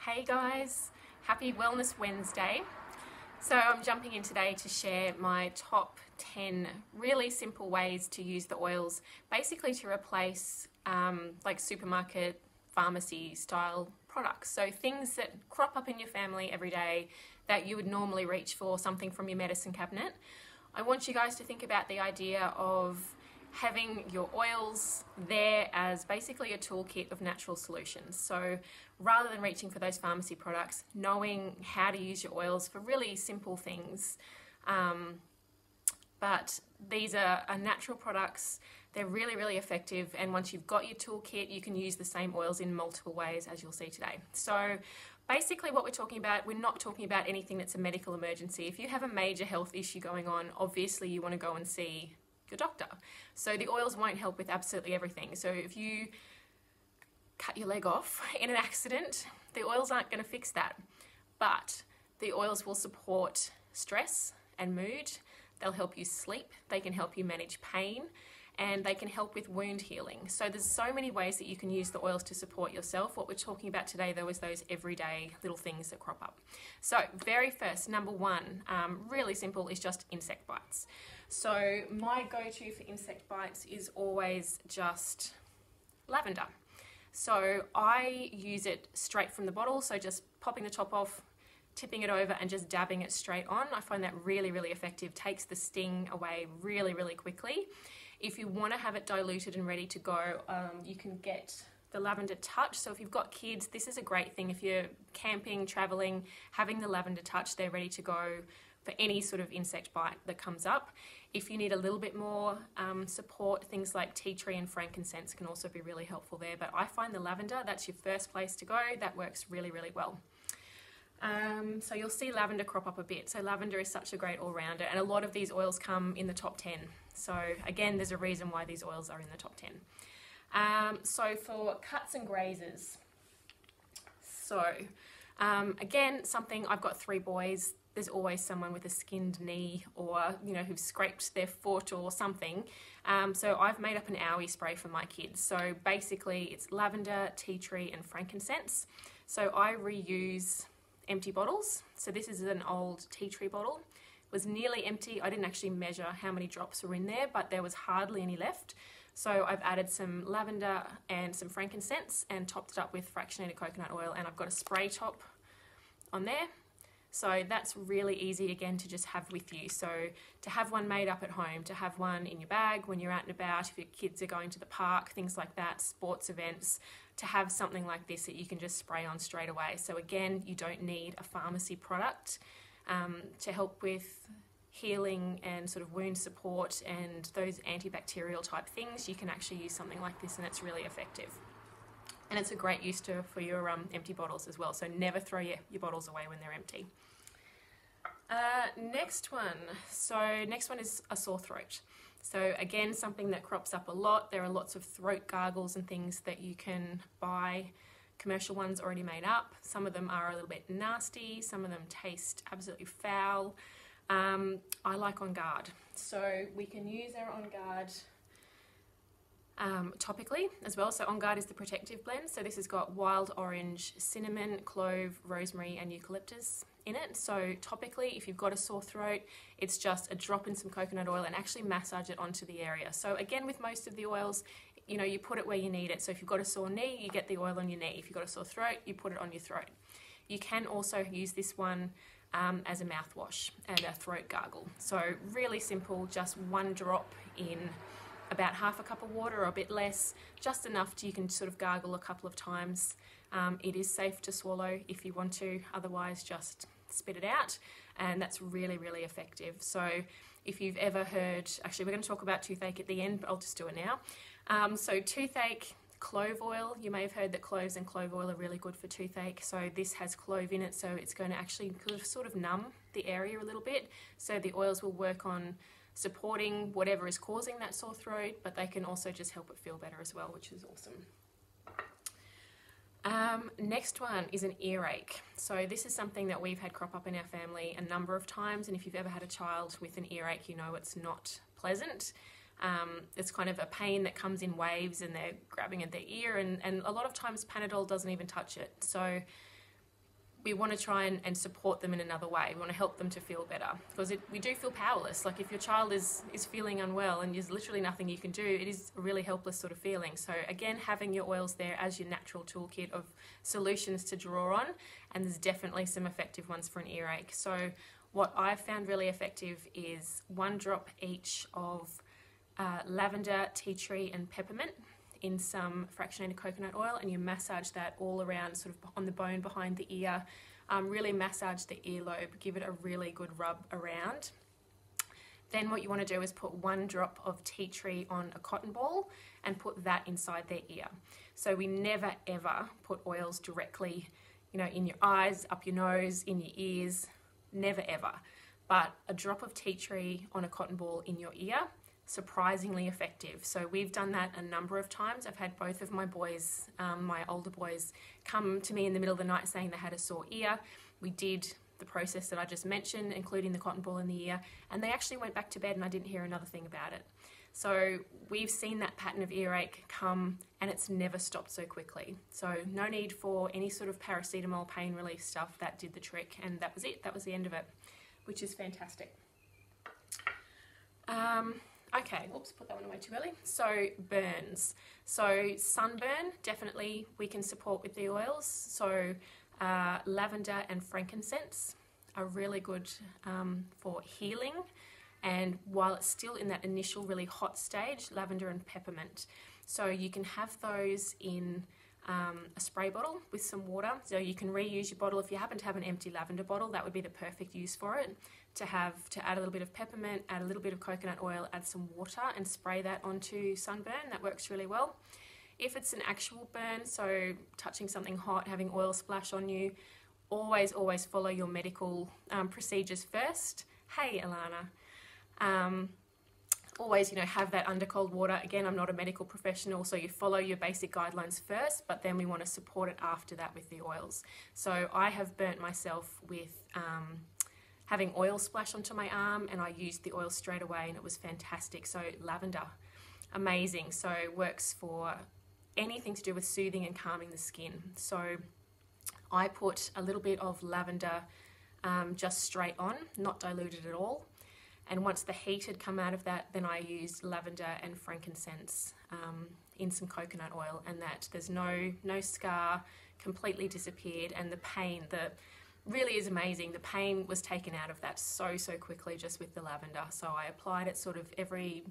Hey guys, happy Wellness Wednesday. So I'm jumping in today to share my top 10 really simple ways to use the oils, basically to replace like supermarket, pharmacy style products. So things that crop up in your family every day that you would normally reach for, something from your medicine cabinet. I want you guys to think about the idea of having your oils there as basically a toolkit of natural solutions. So rather than reaching for those pharmacy products, knowing how to use your oils for really simple things. But these are natural products. They're really, really effective. And once you've got your toolkit, you can use the same oils in multiple ways, as you'll see today. So basically what we're talking about, we're not talking about anything that's a medical emergency. If you have a major health issue going on, obviously you want to go and see your doctor. So the oils won't help with absolutely everything. So if you cut your leg off in an accident, the oils aren't going to fix that. But the oils will support stress and mood. They'll help you sleep. They can help you manage pain, and they can help with wound healing. So there's so many ways that you can use the oils to support yourself. What we're talking about today, though, is those everyday little things that crop up. So very first, number one, really simple, is just insect bites. So my go-to for insect bites is always just lavender. So I use it straight from the bottle, so just popping the top off, tipping it over and just dabbing it straight on. I find that really, really effective, takes the sting away really, really quickly. If you want to have it diluted and ready to go, you can get the lavender touch. So if you've got kids, this is a great thing. If you're camping, traveling, having the lavender touch, they're ready to go for any sort of insect bite that comes up. If you need a little bit more support, things like tea tree and frankincense can also be really helpful there. But I find the lavender, that's your first place to go. That works really, really well. So you'll see lavender crop up a bit. So lavender is such a great all-rounder, and a lot of these oils come in the top 10. So again, there's a reason why these oils are in the top 10. So for cuts and grazes, so again, something, I've got 3 boys. There's always someone with a skinned knee, or who've scraped their foot or something. So I've made up an owie spray for my kids. So basically it's lavender, tea tree and frankincense. So I reuse empty bottles. So this is an old tea tree bottle. It was nearly empty. I didn't actually measure how many drops were in there, but there was hardly any left. So I've added some lavender and some frankincense and topped it up with fractionated coconut oil, and I've got a spray top on there. So that's really easy, again, to just have with you. So to have one made up at home, to have one in your bag when you're out and about, if your kids are going to the park, things like that, sports events, to have something like this that you can just spray on straight away. So again, you don't need a pharmacy product to help with healing and sort of wound support and those antibacterial type things. You can actually use something like this, and it's really effective. And it's a great use for your empty bottles as well. So never throw your bottles away when they're empty. Next one is a sore throat. So again, something that crops up a lot. There are lots of throat gargles and things that you can buy. Commercial ones already made up. Some of them are a little bit nasty. Some of them taste absolutely foul. I like On Guard. So we can use our On Guard topically as well. So On Guard is the protective blend. So this has got wild orange, cinnamon, clove, rosemary and eucalyptus in it. So topically, if you've got a sore throat, it's just a drop in some coconut oil and actually massage it onto the area. So again, with most of the oils, you put it where you need it. So if you've got a sore knee, you get the oil on your knee. If you've got a sore throat, you put it on your throat. You can also use this one as a mouthwash and a throat gargle. So really simple, just 1 drop in about half a cup of water or a bit less, just enough you can sort of gargle a couple of times. It is safe to swallow if you want to, otherwise just spit it out, and that's really, really effective. So if you've ever heard, actually we're going to talk about toothache at the end, but I'll just do it now. So toothache, clove oil, you may have heard that cloves and clove oil are really good for toothache. So this has clove in it, so it's going to actually sort of numb the area a little bit. So the oils will work on supporting whatever is causing that sore throat, but they can also just help it feel better as well, which is awesome. Next one is an earache. So this is something that we've had crop up in our family a number of times, and if you've ever had a child with an earache, you know it's not pleasant. It's kind of a pain that comes in waves and they're grabbing at their ear, and a lot of times Panadol doesn't even touch it. So we want to try and support them in another way. We want to help them to feel better, because we do feel powerless. Like if your child is feeling unwell and there's literally nothing you can do, it is a really helpless sort of feeling. So again, having your oils there as your natural toolkit of solutions to draw on, and there's definitely some effective ones for an earache. So what I've found really effective is 1 drop each of lavender, tea tree and peppermint in some fractionated coconut oil, and you massage that all around, sort of on the bone behind the ear. Really massage the earlobe, give it a really good rub around. Then what you want to do is put 1 drop of tea tree on a cotton ball and put that inside their ear. So we never ever put oils directly, in your eyes, up your nose, in your ears, never ever. But a drop of tea tree on a cotton ball in your ear, surprisingly effective. So we've done that a number of times. I've had both of my boys, my older boys, come to me in the middle of the night saying they had a sore ear. We did the process that I just mentioned, including the cotton ball in the ear, and they actually went back to bed and I didn't hear another thing about it. So we've seen that pattern of earache come, and it's never stopped so quickly. So no need for any sort of paracetamol pain relief stuff. That did the trick, and that was it. That was the end of it, which is fantastic. Okay, oops, put that one away too early. So burns. So sunburn, definitely we can support with the oils. So lavender and frankincense are really good for healing. And while it's still in that initial really hot stage, lavender and peppermint. So you can have those in a spray bottle with some water. So you can reuse your bottle. If you happen to have an empty lavender bottle, that would be the perfect use for it. To add a little bit of peppermint, add a little bit of coconut oil, add some water and spray that onto sunburn. That works really well. If it's an actual burn, so touching something hot, having oil splash on you, always follow your medical procedures first. Hey, Alana. Always, have that under cold water. Again, I'm not a medical professional, so you follow your basic guidelines first, but then we want to support it after that with the oils. So I have burnt myself with having oil splash onto my arm, and I used the oil straight away and it was fantastic. So lavender, amazing. So it works for anything to do with soothing and calming the skin. So I put a little bit of lavender just straight on, not diluted at all. And once the heat had come out of that, then I used lavender and frankincense in some coconut oil, and that there's no scar, completely disappeared, and the pain, really is amazing. The pain was taken out of that so quickly just with the lavender. So I applied it sort of every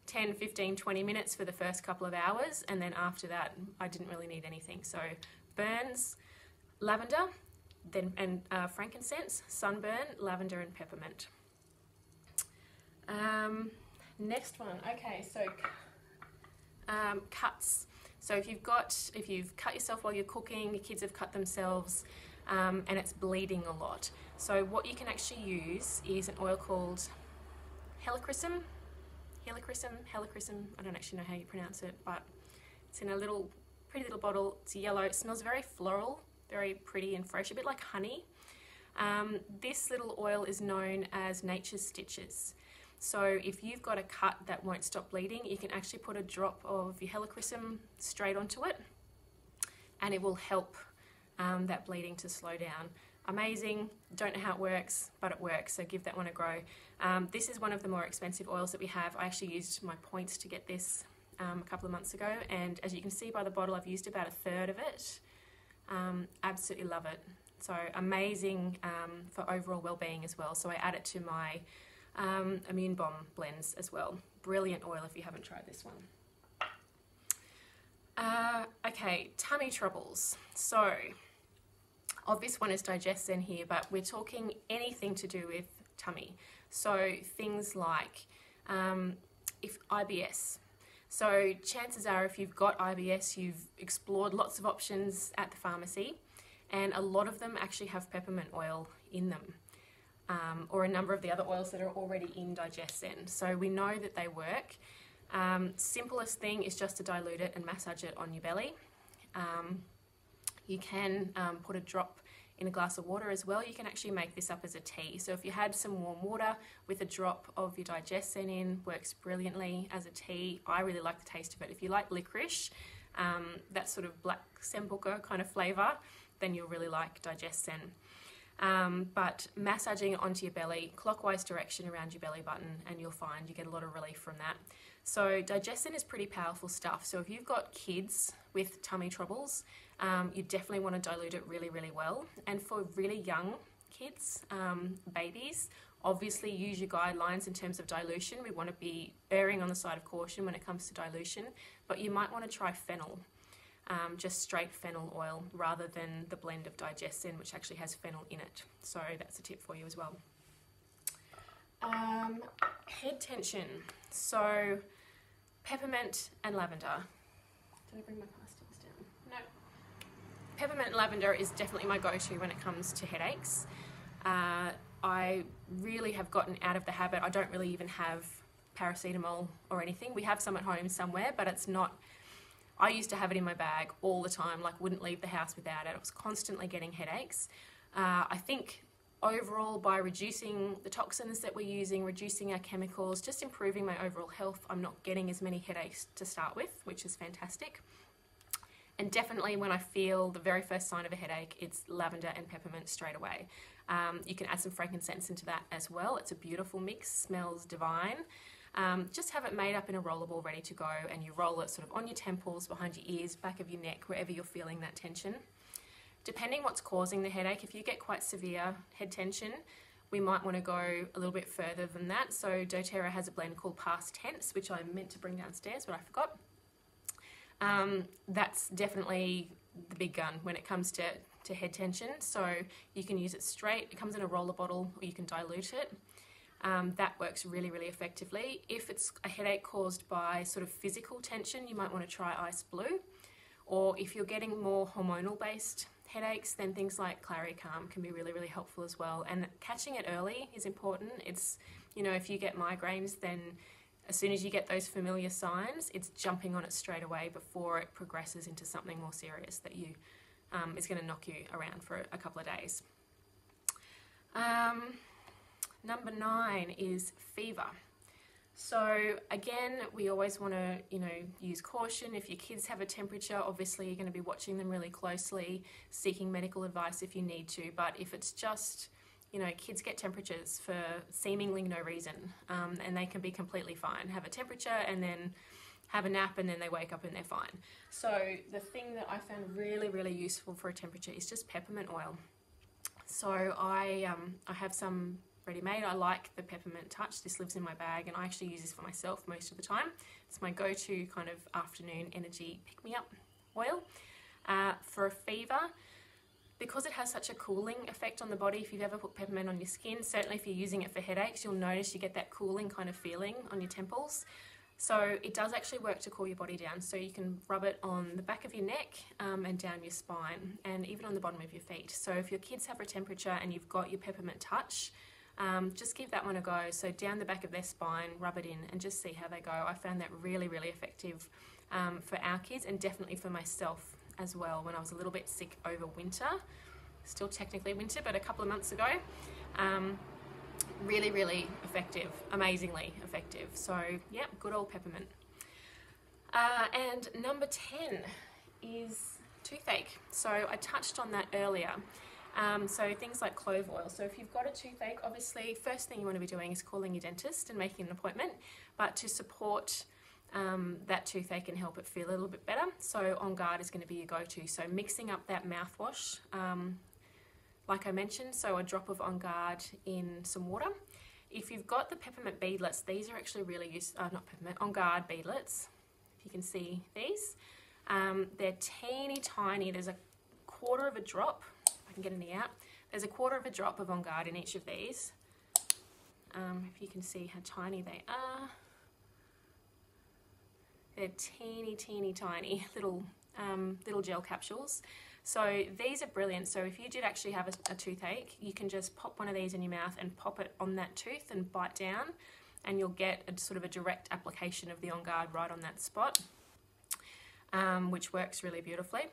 10, 15, 20 minutes for the first couple of hours, and then after that I didn't really need anything. So burns, lavender, and frankincense, sunburn, lavender and peppermint. Next one. Okay, so cuts. So if you've cut yourself while you're cooking, your kids have cut themselves, and it's bleeding a lot. So what you can actually use is an oil called helichrysum. I don't actually know how you pronounce it, but it's in a pretty little bottle. It's yellow. It smells very floral, very pretty and fresh, a bit like honey. This little oil is known as nature's stitches. So if you've got a cut that won't stop bleeding, you can actually put a drop of your helichrysum straight onto it, and it will help that bleeding to slow down. Amazing. Don't know how it works, but it works, so give that one a go. This is one of the more expensive oils that we have. I actually used my points to get this a couple of months ago, and as you can see by the bottle, I've used about 1/3 of it. Absolutely love it. So amazing for overall well-being as well. So I add it to my Immune Bomb blends as well. Brilliant oil if you haven't tried this one. Okay, tummy troubles. So obvious one is digestion here, but we're talking anything to do with tummy. So things like if IBS. So chances are if you've got IBS, you've explored lots of options at the pharmacy, and a lot of them actually have peppermint oil in them, or a number of the other oils that are already in Digestin. So we know that they work. Simplest thing is just to dilute it and massage it on your belly. You can put a drop in a glass of water as well. You can actually make this up as a tea. So if you had some warm water with a drop of your Digestin in, works brilliantly as a tea. I really like the taste of it. If you like licorice, that sort of black Sambuca kind of flavour, then you'll really like Digestin. But massaging onto your belly, clockwise direction around your belly button, and you'll find you get a lot of relief from that. So Digestin is pretty powerful stuff. So if you've got kids with tummy troubles, you definitely want to dilute it really, really well. And for really young kids, babies, obviously use your guidelines in terms of dilution. We want to be erring on the side of caution when it comes to dilution, but you might want to try fennel, just straight fennel oil rather than the blend of Digestin, which actually has fennel in it. So that's a tip for you as well. Head tension. So peppermint and lavender. Did I bring my plastics down? No. Peppermint and lavender is definitely my go-to when it comes to headaches. I really have gotten out of the habit. I don't really even have paracetamol or anything. We have some at home somewhere, but it's not. I used to have it in my bag all the time, like wouldn't leave the house without it. I was constantly getting headaches. I think overall, by reducing the toxins that we're using, reducing our chemicals, just improving my overall health, I'm not getting as many headaches to start with, which is fantastic. And definitely when I feel the very first sign of a headache, it's lavender and peppermint straight away. You can add some frankincense into that as well. It's a beautiful mix, smells divine. Just have it made up in a roller ball ready to go, and you roll it sort of on your temples, behind your ears, back of your neck, wherever you're feeling that tension. Depending what's causing the headache, if you get quite severe head tension, we might want to go a little bit further than that. So doTERRA has a blend called Past Tense, which I meant to bring downstairs, but I forgot. That's definitely the big gun when it comes to head tension. So you can use it straight. It comes in a roller bottle, or you can dilute it. That works really, really effectively. If it's a headache caused by sort of physical tension, you might want to try Ice Blue. Or if you're getting more hormonal based headaches, then things like Claricalm can be really, really helpful as well. And catching it early is important. It's, you know, if you get migraines, then as soon as you get those familiar signs, it's jumping on it straight away before it progresses into something more serious that you is going to knock you around for a couple of days. Number 9 is fever. So again, we always want to, use caution. If your kids have a temperature, obviously you're going to be watching them really closely, seeking medical advice if you need to. But if it's just, kids get temperatures for seemingly no reason, and they can be completely fine. Have a temperature and then have a nap, and then they wake up and they're fine. So the thing that I found really, really useful for a temperature is just peppermint oil. So I have some ready-made. I like the Peppermint Touch. This lives in my bag, and I actually use this for myself most of the time. It's my go-to kind of afternoon energy pick-me-up oil. For a fever, because it has such a cooling effect on the body, if you've ever put peppermint on your skin, certainly if you're using it for headaches, you'll notice you get that cooling kind of feeling on your temples. So it does actually work to cool your body down. So you can rub it on the back of your neck and down your spine, and even on the bottom of your feet. So if your kids have a temperature and you've got your Peppermint Touch, just give that one a go. So down the back of their spine, rub it in, and just see how they go. I found that really, really effective for our kids, and definitely for myself as well when I was a little bit sick over winter. Still technically winter, but a couple of months ago. Really, really effective, amazingly effective. So yeah, good old peppermint. And number 10 is toothache. So I touched on that earlier. So things like clove oil. So if you've got a toothache, obviously first thing you want to be doing is calling your dentist and making an appointment. But to support that toothache and help it feel a little bit better, so On Guard is going to be your go-to. So mixing up that mouthwash, like I mentioned, so a drop of On Guard in some water. If you've got the peppermint beadlets, these are actually really useful, not peppermint, On Guard beadlets, if you can see these. They're teeny tiny. There's a quarter of a drop. I can get any out. There's a quarter of a drop of On Guard in each of these. If you can see how tiny they are. They're teeny, teeny, tiny little gel capsules. So these are brilliant. So if you did actually have a toothache, you can just pop one of these in your mouth and pop it on that tooth and bite down, and you'll get a sort of a direct application of the On Guard right on that spot, which works really beautifully.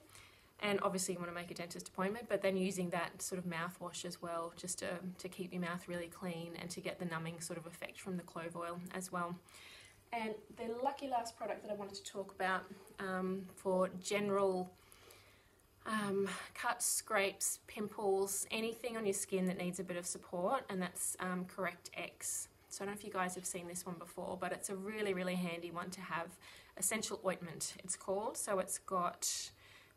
And obviously you want to make a dentist appointment, but then using that sort of mouthwash as well, just to keep your mouth really clean and to get the numbing sort of effect from the clove oil as well. And the lucky last product that I wanted to talk about for general cuts, scrapes, pimples, anything on your skin that needs a bit of support, and that's Correct X. So I don't know if you guys have seen this one before, but it's a really, really handy one to have. Essential ointment, it's called. So it's got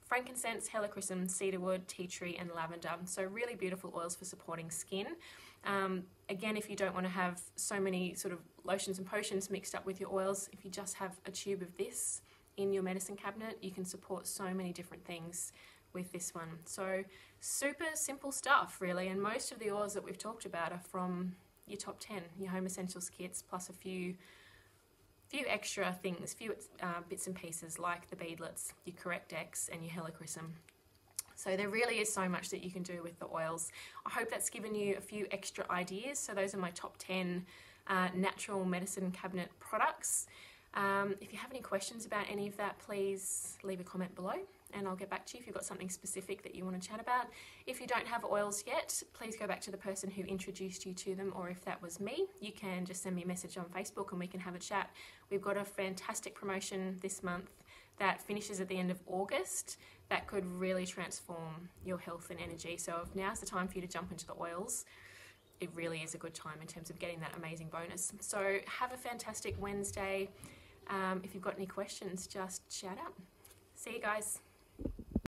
frankincense, helichrysum, cedarwood, tea tree, and lavender. So really beautiful oils for supporting skin. Again, if you don't want to have so many sort of lotions and potions mixed up with your oils, if you just have a tube of this in your medicine cabinet, you can support so many different things with this one. So super simple stuff, really, and most of the oils that we've talked about are from your top 10, your home essentials kits, plus a few extra things, bits and pieces like the beadlets, your Correct X, and your helichrysum. So there really is so much that you can do with the oils. I hope that's given you a few extra ideas. So those are my top 10 natural medicine cabinet products. If you have any questions about any of that, please leave a comment below and I'll get back to you if you've got something specific that you want to chat about. If you don't have oils yet, please go back to the person who introduced you to them, or if that was me, you can just send me a message on Facebook and we can have a chat. We've got a fantastic promotion this month that finishes at the end of August that could really transform your health and energy. So if now's the time for you to jump into the oils, it really is a good time in terms of getting that amazing bonus. So have a fantastic Wednesday. If you've got any questions, just shout out. See you guys.